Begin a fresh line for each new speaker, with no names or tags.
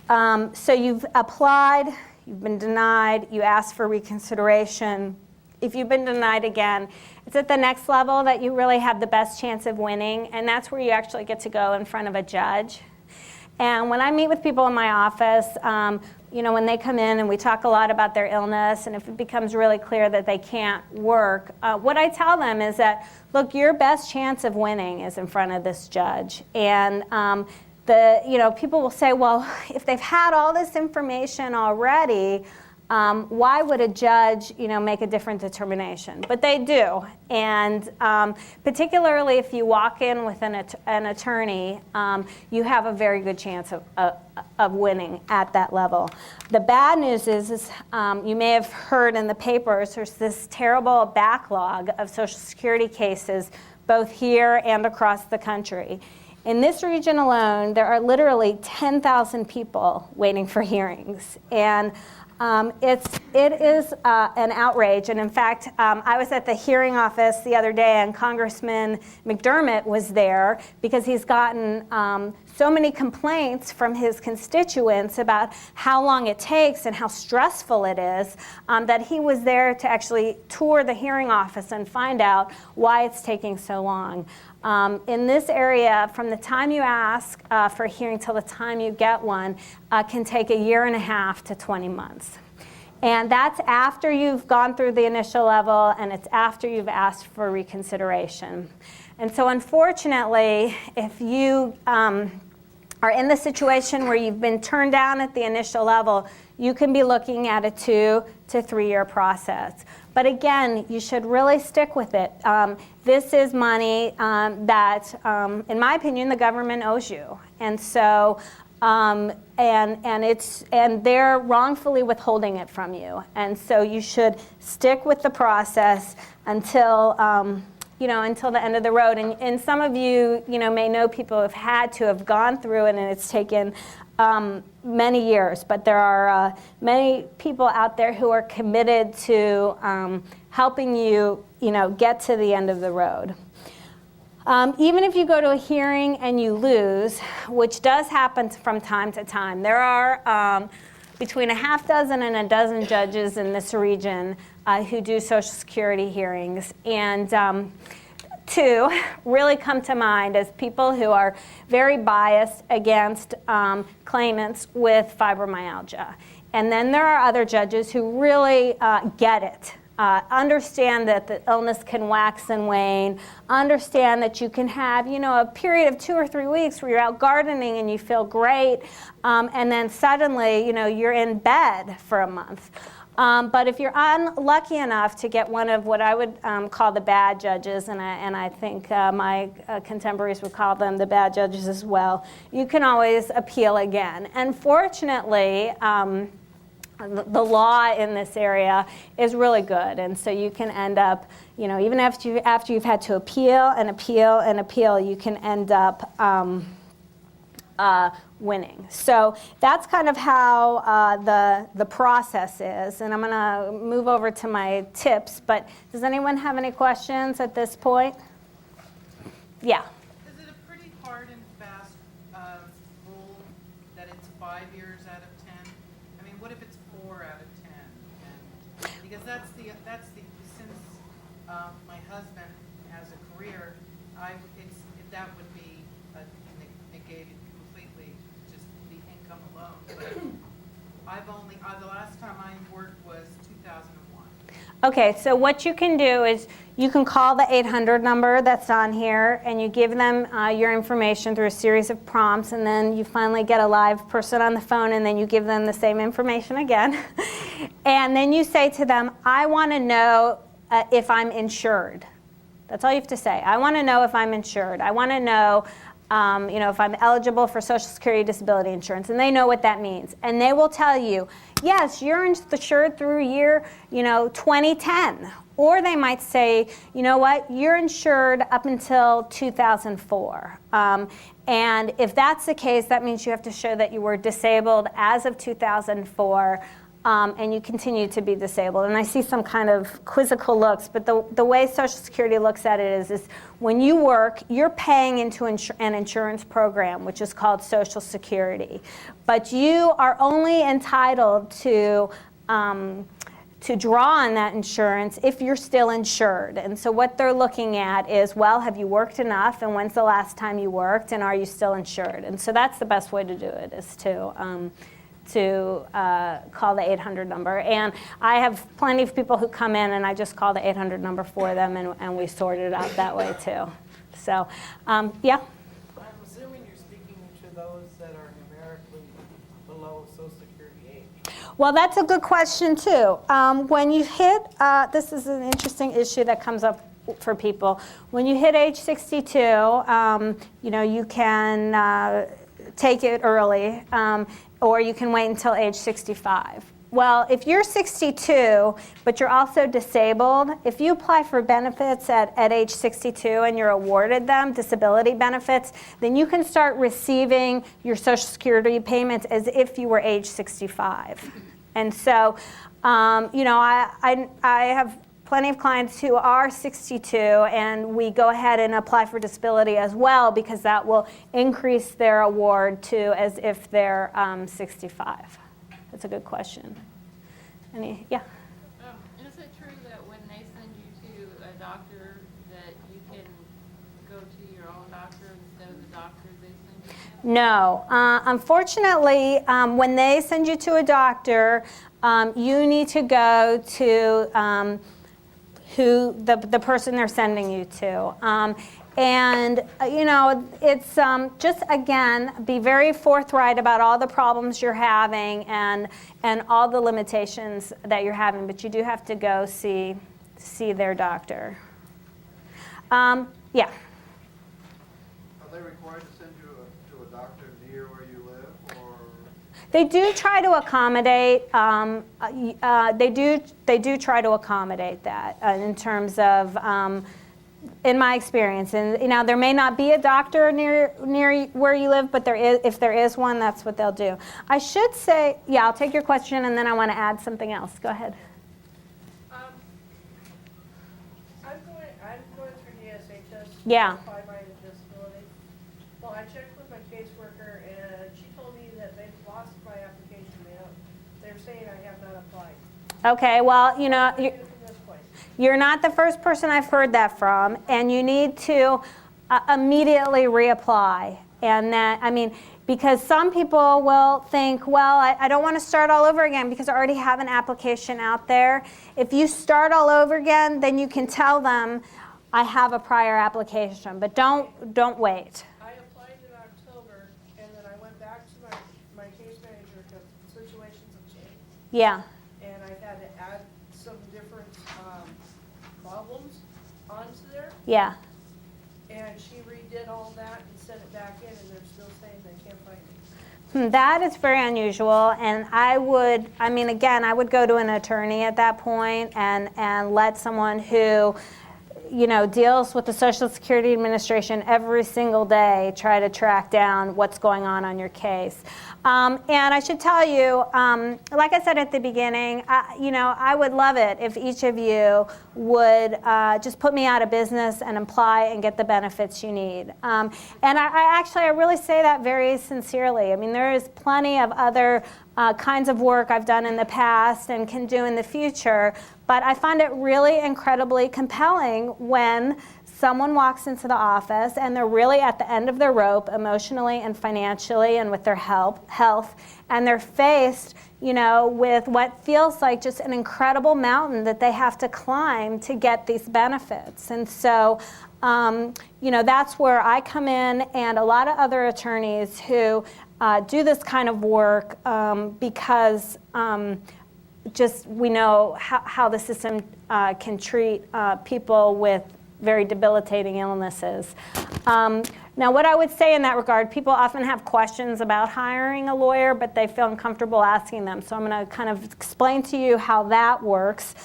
So you've applied, you've been denied, you asked for reconsideration. If you've been denied again, it's at the next level that you really have the best chance of winning, and that's where you actually get to go in front of a judge. And when I meet with people in my office, when they come in and we talk a lot about their illness, and if it becomes really clear that they can't work, what I tell them is that, look, your best chance of winning is in front of this judge. And people will say, well, if they've had all this information already, why would a judge, make a different determination? But they do, and particularly if you walk in with an attorney, you have a very good chance of winning at that level. The bad news is you may have heard in the papers, there's this terrible backlog of Social Security cases, both here and across the country. In this region alone, there are literally 10,000 people waiting for hearings, and it is an outrage. And in fact, I was at the hearing office the other day, and Congressman McDermott was there because he's gotten so many complaints from his constituents about how long it takes and how stressful it is, that he was there to actually tour the hearing office and find out why it's taking so long. In this area, from the time you ask for a hearing till the time you get one, can take 1.5 years to 20 months. And that's after you've gone through the initial level, and it's after you've asked for reconsideration. And so unfortunately, if you are in the situation where you've been turned down at the initial level, you can be looking at a 2 to 3 year process. But again, you should really stick with it. This is money that, in my opinion, the government owes you. And so, and they're wrongfully withholding it from you. And so you should stick with the process until until the end of the road. And some of you, may know people who have had to have gone through it, and it's taken many years. But there are many people out there who are committed to helping you, get to the end of the road. Even if you go to a hearing and you lose, which does happen from time to time, there are between 6 and 12 judges in this region who do Social Security hearings. And 2 really come to mind as people who are very biased against claimants with fibromyalgia. And then there are other judges who really get it. Understand that the illness can wax and wane, understand that you can have, a period of 2 or 3 weeks where you're out gardening and you feel great, and then suddenly, you're in bed for a month. But if you're unlucky enough to get one of what I would call the bad judges, and I think my contemporaries would call them the bad judges as well, you can always appeal again. And fortunately, the law in this area is really good, and so you can end up, even after you've had to appeal and appeal and appeal, you can end up winning. So that's kind of how the process is, and I'm going to move over to my tips. But does anyone have any questions at this point? Yeah.
Is it a pretty hard and fast rule that it's 5 years out of 10? I mean, what if it's 4 out of 10? And because that's the since my husband has a career, that would be negated completely, just the income alone. But the last time I worked was 2001.
Okay, so what you can do is you can call the 800 number that's on here, and you give them your information through a series of prompts, and then you finally get a live person on the phone, and then you give them the same information again. And then you say to them, I want to know if I'm insured. That's all you have to say. I want to know if I'm insured. I want to know if I'm eligible for Social Security disability insurance, and they know what that means. And they will tell you, yes, you're insured through year, 2010. Or they might say, you know what, you're insured up until 2004. And if that's the case, that means you have to show that you were disabled as of 2004. and you continue to be disabled. And I see some kind of quizzical looks, but the way Social Security looks at it is when you work, you're paying into an insurance program, which is called Social Security. But you are only entitled to draw on that insurance if you're still insured. And so what they're looking at is, well, have you worked enough, and when's the last time you worked, and are you still insured? And so that's the best way to do it, is to call the 800 number. And I have plenty of people who come in and I just call the 800 number for them, and we sort it out that way too. So, yeah?
I'm assuming you're speaking to those that are numerically below Social Security age.
Well, that's a good question too. When you hit, this is an interesting issue that comes up for people. When you hit age 62, you can take it early, or you can wait until age 65. Well, if you're 62, but you're also disabled, if you apply for benefits at age 62 and you're awarded them, disability benefits, then you can start receiving your Social Security payments as if you were age 65. And so, I have plenty of clients who are 62, and we go ahead and apply for disability as well, because that will increase their award to as if they're 65. That's a good question. Yeah?
Is it true that when they send you to a doctor that you can go to your own doctor instead of the doctor they send you to?
No. Unfortunately, when they send you to a doctor, you need to go to who the person they're sending you to. It's just, again, be very forthright about all the problems you're having and all the limitations that you're having, but you do have to go see their doctor. Yeah.
Are they required to send you to a doctor near where you live, or?
They do try to accommodate. They do try to accommodate that in terms of, in my experience. And there may not be a doctor near where you live, but if there is one, that's what they'll do. I should say, yeah, I'll take your question, and then I want to add something else. Go ahead.
I'm going through the SHS.
Yeah.
To apply my disability. Well, I checked with my caseworker, and she told me that they've lost my application. They're saying I have not applied.
Okay. Well,
What do I do from this point?
you're not the first person I've heard that from, and you need to immediately reapply. And that, because some people will think, well, I don't want to start all over again because I already have an application out there. If you start all over again, then you can tell them, I have a prior application, but don't wait.
I applied in October, and then I went back to my case manager because situations have changed.
Yeah.
And I had to add some different problems onto there.
Yeah.
And she redid all that and sent it back in, and they're still saying they can't find me.
That is very unusual, and I would go to an attorney at that point and let someone who deals with the Social Security Administration every single day try to track down what's going on your case. And I should tell you, like I said at the beginning, I would love it if each of you would just put me out of business and apply and get the benefits you need. And I really say that very sincerely. There is plenty of other kinds of work I've done in the past and can do in the future, but I find it really incredibly compelling when someone walks into the office and they're really at the end of their rope emotionally and financially and with their health, and they're faced with what feels like just an incredible mountain that they have to climb to get these benefits. And so that's where I come in, and a lot of other attorneys who do this kind of work because just we know how the system can treat people with very debilitating illnesses. Now, what I would say in that regard, people often have questions about hiring a lawyer, but they feel uncomfortable asking them. So I'm going to kind of explain to you how that works.